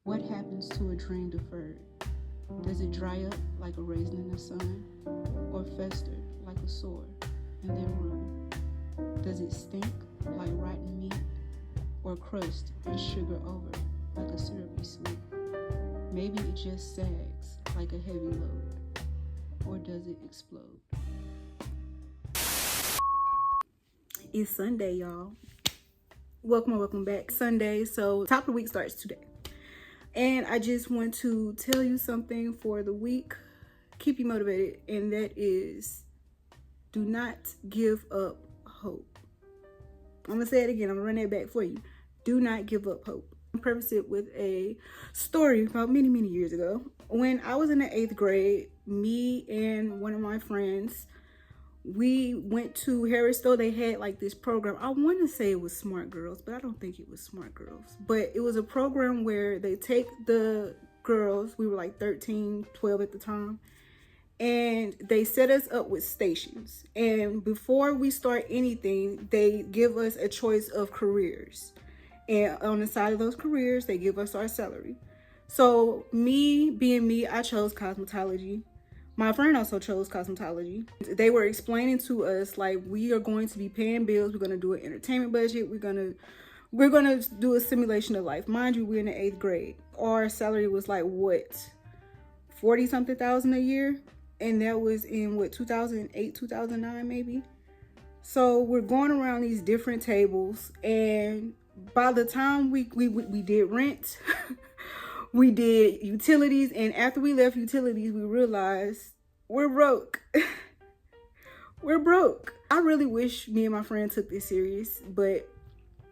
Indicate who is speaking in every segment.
Speaker 1: What happens to a dream deferred? Does it dry up like a raisin in the sun, or fester like a sore and then run? Does it stink like rotten meat, or crust and sugar over like a syrupy sweet? Maybe it just sags like a heavy load, or does it explode? It's Sunday, y'all. Welcome back. Sunday, so top of the week starts today. And I just want to tell you something for the week, keep you motivated, and that is, do not give up hope. I'm gonna say it again, I'm gonna run that back for you. Do not give up hope. I preface it with a story about many years ago. When I was in the 8th grade, me and one of my friends, we went to Harrisville. They had like this program. I want to say it was Smart Girls, but I don't think it was Smart Girls. But it was a program where they take the girls, we were like 13, 12 at the time, and they set us up with stations. And before we start anything, they give us a choice of careers. And on the side of those careers, they give us our salary. So me being me, I chose cosmetology. My friend also chose cosmetology. They were explaining to us, like, we are going to be paying bills. We're going to do an entertainment budget. We're going to do a simulation of life. Mind you, we're in the 8th grade. Our salary was like, what, 40 something thousand a year? And that was in what, 2008, 2009 maybe? So we're going around these different tables, and by the time we did rent, we did utilities, and after we left utilities, we realized we're broke. We're broke. I really wish me and my friend took this serious, but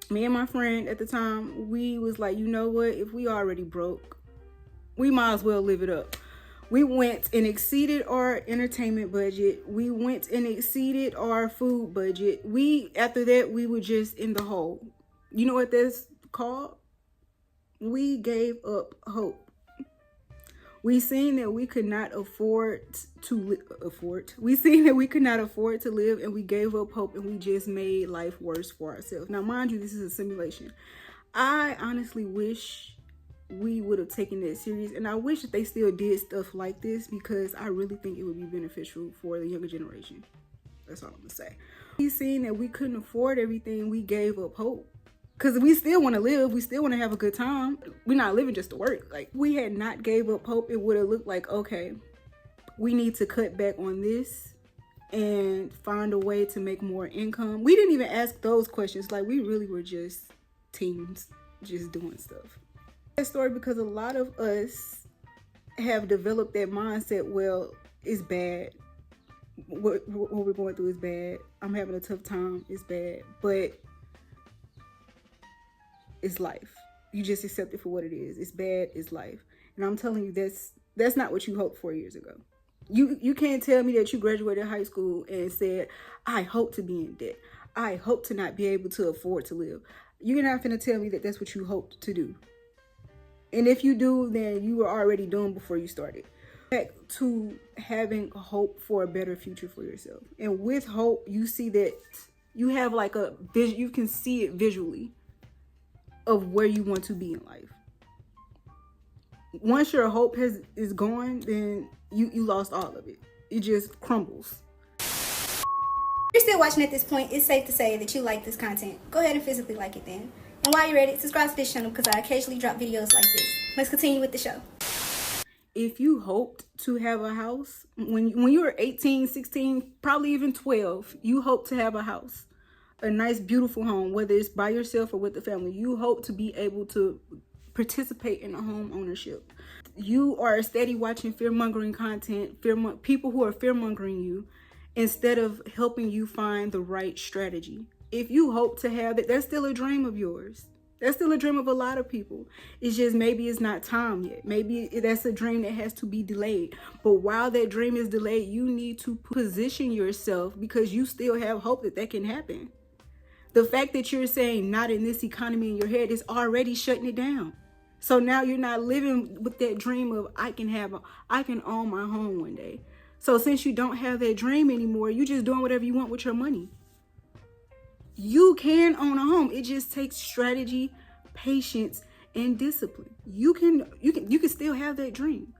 Speaker 1: me and my friend at the time, we was like, you know what? If we already broke, we might as well live it up. We went and exceeded our entertainment budget. We went and exceeded our food budget. After that, we were just in the hole. You know what that's called? We gave up hope. We seen that we could not afford to live, and we gave up hope, and we just made life worse for ourselves. Now, mind you, this is a simulation. I honestly wish we would have taken that serious, and I wish that they still did stuff like this, because I really think it would be beneficial for the younger generation. That's all I'm gonna say. We seen that we couldn't afford everything. We gave up hope. Because we still want to live. We still want to have a good time. We're not living just to work. Like, we had not gave up hope, it would have looked like, okay, we need to cut back on this and find a way to make more income. We didn't even ask those questions. Like, we really were just teens, just doing stuff. That story, because a lot of us have developed that mindset, well, it's bad. What we're going through is bad. I'm having a tough time, it's bad. But it's life. You just accept it for what it is. It's bad, it's life. And I'm telling you, that's not what you hoped 4 years ago. You can't tell me that you graduated high school and said, I hope to be in debt. I hope to not be able to afford to live. You're not going to tell me that that's what you hoped to do. And if you do, then you were already doing before you started. Back to having hope for a better future for yourself. And with hope, you see that you have like a vision. You can see it visually of where you want to be in life. Once your hope is gone, then you lost all of it. It just crumbles.
Speaker 2: If you're still watching at this point, it's safe to say that you like this content. Go ahead and physically like it then. And while you're at it, subscribe to this channel, because I occasionally drop videos like this. Let's continue with the show.
Speaker 1: If you hoped to have a house, when you were 18, 16, probably even 12, you hoped to have a house. A nice, beautiful home, whether it's by yourself or with the family. You hope to be able to participate in a home ownership. You are steady watching fear-mongering content, people who are fear-mongering you, instead of helping you find the right strategy. If you hope to have it, that's still a dream of yours. That's still a dream of a lot of people. It's just maybe it's not time yet. Maybe that's a dream that has to be delayed. But while that dream is delayed, you need to position yourself, because you still have hope that that can happen. The fact that you're saying not in this economy in your head is already shutting it down. So now you're not living with that dream of I can own my home one day. So since you don't have that dream anymore, you're just doing whatever you want with your money. You can own a home. It just takes strategy, patience, and discipline. You can still have that dream.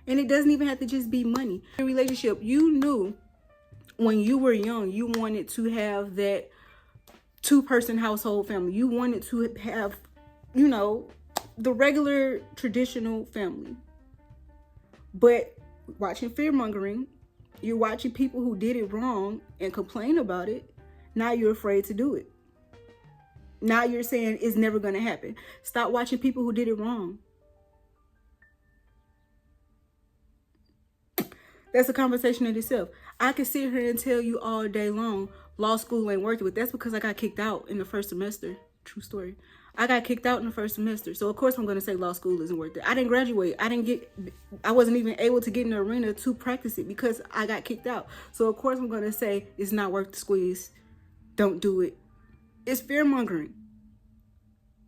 Speaker 1: And it doesn't even have to just be money. In a relationship, you knew when you were young, you wanted to have that 2-person household family. You wanted to have, the regular traditional family. But watching fear mongering, you're watching people who did it wrong and complain about it. Now you're afraid to do it. Now you're saying it's never going to happen. Stop watching people who did it wrong. That's a conversation in itself. I can sit here and tell you all day long, law school ain't worth it, but that's because I got kicked out in the first semester. True story. I got kicked out in the first semester. So of course I'm going to say law school isn't worth it. I didn't graduate. I wasn't even able to get in the arena to practice it because I got kicked out. So of course I'm going to say it's not worth the squeeze. Don't do it. It's fear mongering.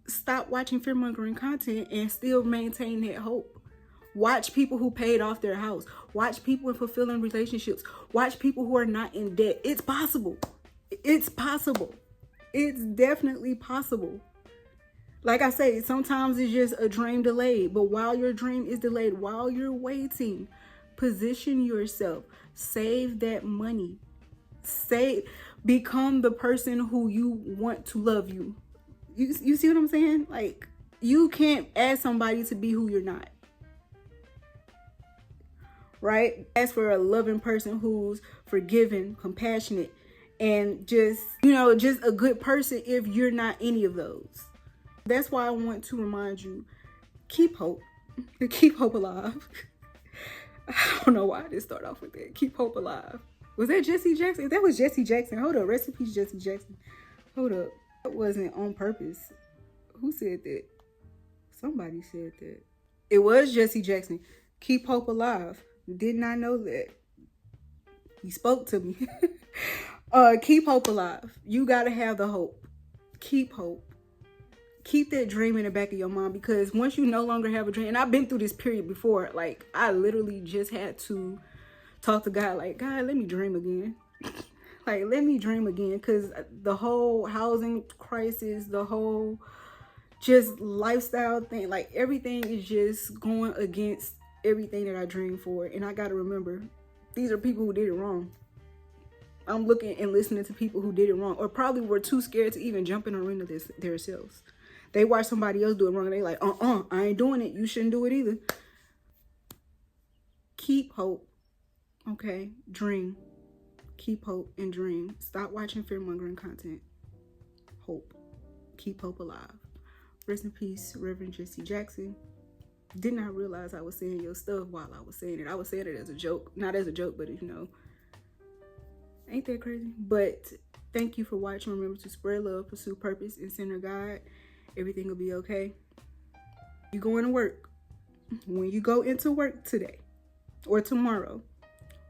Speaker 1: Stop watching fear mongering content and still maintain that hope. Watch people who paid off their house. Watch people in fulfilling relationships. Watch people who are not in debt. It's possible. It's possible. It's definitely possible. Like I say, sometimes it's just a dream delayed. But while your dream is delayed, while you're waiting, position yourself. Save that money. Become the person who you want to love you. You see what I'm saying? Like, you can't ask somebody to be who you're not. Right? Ask for a loving person who's forgiving, compassionate, and just a good person if you're not any of those. That's why I want to remind you, keep hope. Keep hope alive. I don't know why I didn't start off with that. Keep hope alive. Was that Jesse Jackson? That was Jesse Jackson. Hold up. Rest in peace, Jesse Jackson. Hold up. That wasn't on purpose. Who said that? Somebody said that. It was Jesse Jackson. Keep hope alive. Did not know that. He spoke to me. Keep hope alive. You got to have the hope. Keep hope. Keep that dream in the back of your mind, because once you no longer have a dream, and I've been through this period before, like I literally just had to talk to God, like, God, let me dream again. Like, let me dream again, because the whole housing crisis, the whole just lifestyle thing, like everything is just going against everything that I dreamed for. And I got to remember, these are people who did it wrong. I'm looking and listening to people who did it wrong, or probably were too scared to even jump in the arena themselves. They watch somebody else do it wrong and they like, I ain't doing it. You shouldn't do it either. Keep hope. Okay? Dream. Keep hope and dream. Stop watching fear-mongering content. Hope. Keep hope alive. Rest in peace, Reverend Jesse Jackson. Did not realize I was saying your stuff while I was saying it. I was saying it as a joke. Not as a joke, but ain't that crazy? But thank you for watching. Remember to spread love, pursue purpose, and center God. Everything will be okay. You going to work. When you go into work today or tomorrow,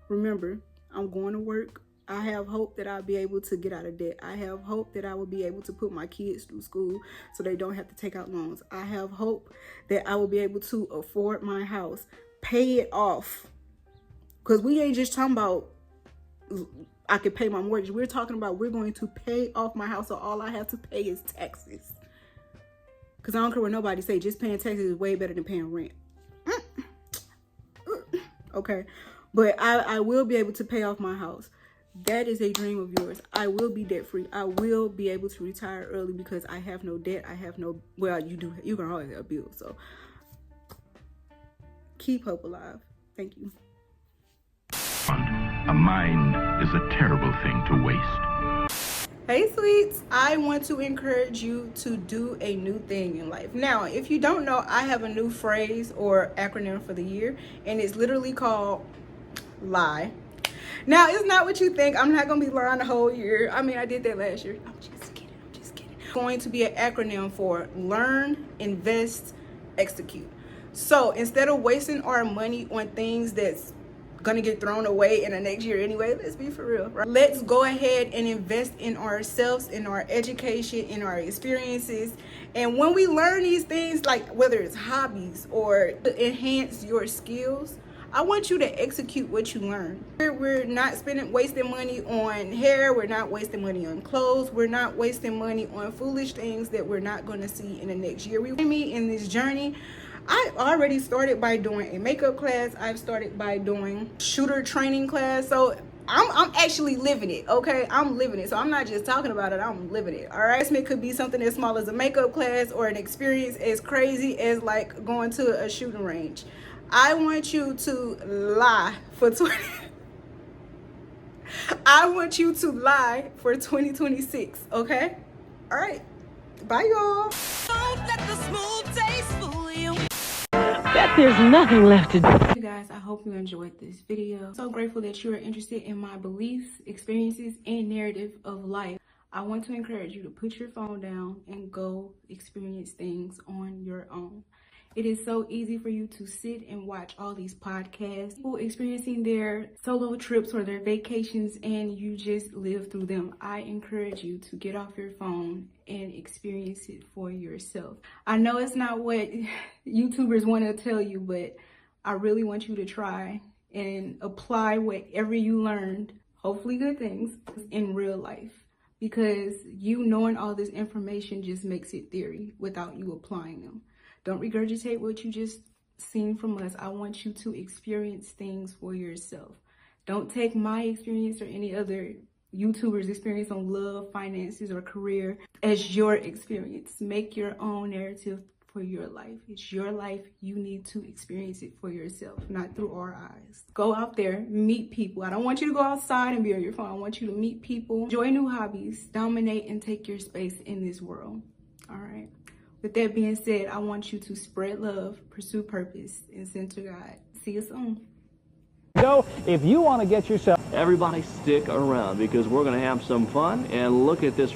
Speaker 1: remember, I'm going to work. I have hope that I'll be able to get out of debt. I have hope that I will be able to put my kids through school so they don't have to take out loans. I have hope that I will be able to afford my house, pay it off. Because we ain't just talking about I can pay my mortgage. We're talking about we're going to pay off my house, so all I have to pay is taxes. Because I don't care what nobody say, just paying taxes is way better than paying rent. Okay. But I will be able to pay off my house. That is a dream of yours. I will be debt free. I will be able to retire early because I have no debt. I have no, well, you can always have bills. So keep hope alive. Thank you.
Speaker 3: A mind is a terrible thing to waste.
Speaker 1: Hey sweets, I want to encourage you to do a new thing in life. Now, if you don't know, I have a new phrase or acronym for the year, and it's literally called LIE. Now, it's not what you think. I'm not going to be lying the whole year. I mean, I did that last year. I'm just kidding. It's going to be an acronym for learn, invest, execute. So instead of wasting our money on things that's gonna get thrown away in the next year anyway, let's be for real, right? Let's go ahead and invest in ourselves, in our education, in our experiences. And when we learn these things, like whether it's hobbies or enhance your skills, I want you to execute what you learn. We're not wasting money on hair. We're not wasting money on clothes. We're not wasting money on foolish things that we're not going to see in the next year. Me in this journey, I already started by doing a makeup class. I've started by doing shooter training class. So I'm actually living it, okay? I'm living it. So I'm not just talking about it, I'm living it, all right? It could be something as small as a makeup class or an experience as crazy as like going to a shooting range. I want you to lie for I want you to lie for 2026, okay? All right, bye y'all.
Speaker 4: Don't let the smooth taste fool you.
Speaker 5: Bet there's nothing left to do.
Speaker 1: Hey guys, I hope you enjoyed this video. So grateful that you are interested in my beliefs, experiences, and narrative of life. I want to encourage you to put your phone down and go experience things on your own. It is so easy for you to sit and watch all these podcasts, people experiencing their solo trips or their vacations, and you just live through them. I encourage you to get off your phone and experience it for yourself. I know it's not what YouTubers want to tell you, but I really want you to try and apply whatever you learned, hopefully good things, in real life. Because you knowing all this information just makes it theory without you applying them. Don't regurgitate what you just seen from us. I want you to experience things for yourself. Don't take my experience or any other YouTuber's experience on love, finances, or career as your experience. Make your own narrative for your life. It's your life. You need to experience it for yourself, not through our eyes. Go out there, meet people. I don't want you to go outside and be on your phone. I want you to meet people, enjoy new hobbies, dominate and take your space in this world. All right. With that being said, I want you to spread love, pursue purpose, and center God. See you soon.
Speaker 6: So if you want to get yourself...
Speaker 7: Everybody stick around because we're going to have some fun and look at this.